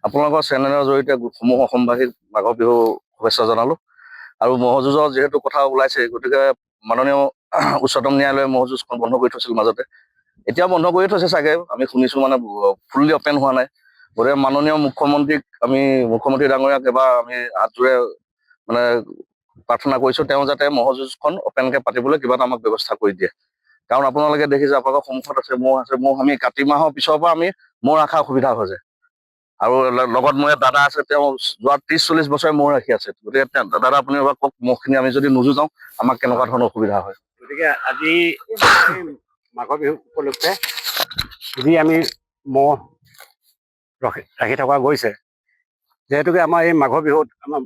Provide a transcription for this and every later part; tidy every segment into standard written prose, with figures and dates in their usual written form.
আপোনালোকৰ চেনেলৰ জৰিয়তে সমূহ অসমবাসীক মাঘৰ বিহু শুভেচ্ছা জনালো। আৰু ম'হ যুঁজৰ যিহেতু কথা ওলাইছে, গতিকে মাননীয় উচ্চতম ন্যায়ালয়ে ম'হ যুঁজখন বন্ধ কৰি থৈছিল মাজতে, এতিয়াও বন্ধ কৰি থৈছে চাগে, আমি শুনিছো মানে ফুল্লি অপেন হোৱা নাই। গতিকে মাননীয় মুখ্যমন্ত্ৰীক মুখ্যমন্ত্ৰী ডাঙৰীয়াক এবাৰ আমি হাতযোৰে মানে প্ৰাৰ্থনা কৰিছো, তেওঁ যাতে ম'হ যুঁজখন অপেনকে পাতিবলৈ কিবা এটা আমাক ব্যৱস্থা কৰি দিয়ে। কাৰণ আপোনালোকে দেখিছে, আপোনালোকৰ সন্মুখত আছে ম'হ আমি কাতি মাহৰ পিছৰ পৰা আমি ম'হ ৰখাৰ সুবিধা হৈ যায়। আৰু লগত মোৰ দাদা আছে, তেওঁ যোৱা 30-40 বছৰে ম'হ ৰাখি আছে। গতিকে দাদা আপুনি এবাৰ কওক, ম'হখিনি আমি যদি নোযোজাওঁ আমাক কেনেকুৱা ধৰণৰ অসুবিধা হয়? গতিকে আজি মাঘৰ বিহু উপলক্ষে যি আমি ম'হ ৰাখি থকা গৈছে, যিহেতুকে আমাৰ এই মাঘৰ বিহুত আমাৰ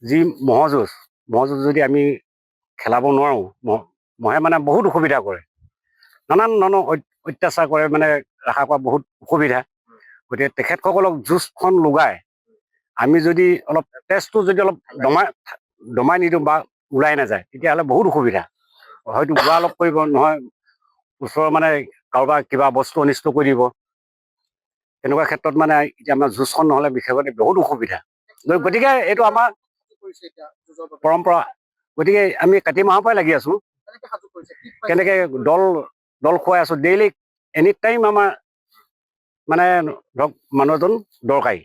যি ম'হ যুঁজ যদি আমি খেলাব নোৱাৰোঁ, মহে মানে বহুত অসুবিধা কৰে, নানান ধৰণৰ অত্যাচাৰ কৰে, মানে ৰখা কৰা বহুত অসুবিধা। গতিকে তেখেতসকলক যুঁজখন লগাই আমি যদি অলপ তেজটো যদি অলপ দমাই নিদিওঁ বা ওলাই নাযায়, তেতিয়াহ'লে বহুত অসুবিধা। হয়তো গোৱা অলপ কৰিব, নহয় ওচৰৰ মানে কাৰোবাৰ কিবা বস্তু অনিষ্ট কৰি দিব। তেনেকুৱা ক্ষেত্ৰত মানে এতিয়া আমাৰ যুঁজখন নহ'লে বিশেষকৈ বহুত অসুবিধা। গতিকে এইটো আমাৰ পৰম্পৰা। গতিকে আমি কাতি মাহৰ পৰাই লাগি আছো, কেনেকৈ দল খুৱাই আছো ডেইলি, এনি টাইম আমাৰ মানে ধৰক মানুহ এজন দৰকাৰী,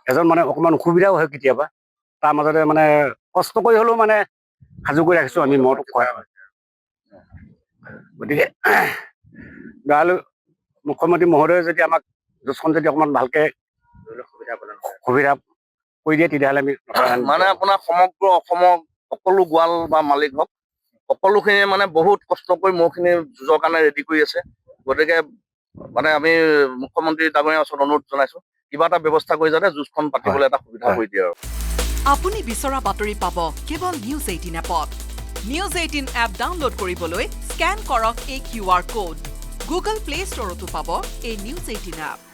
এজন মানে অকণমান অসুবিধাও হয় কেতিয়াবা, তাৰ মাজতে মানে কষ্ট কৰি হ'লেও মানে সাজু কৰি ৰাখিছো আমি মহটোক খুৱাই। গতিকে মুখ্যমন্ত্ৰী মহোদয়ে যদি আমাক যুঁজখন যদি অকণমান ভালকে সুবিধা কৰি দিয়ে, তেতিয়াহ'লে আমি মানে আপোনাৰ সমগ্ৰ অসমৰ সকলো গোৱাল বা মালিক হওক, সকলোখিনিয়ে মানে বহুত কষ্ট কৰি ম'হখিনি যুঁজৰ কাৰণে ৰেডি কৰি আছে। গতিকে মানে আমি মুখ্যমন্ত্ৰী ডাঙৰীয়াৰ ওচৰত অনুৰোধ জনাইছো, কিবা এটা ব্যৱস্থা কৰি যাতে যুঁজখন পাতিবলৈ এটা সুবিধা কৰি দিয়ে। আৰু আপুনি বিচৰা বাতৰি পাব কেৱল নিউজ 18 এপত। নিউজ 18 এপ ডাউনলোড কৰিবলৈ স্কেন কৰক এই QR কোড। গুগল প্লে ষ্টৰতো পাব এই নিউজ 18 এপ।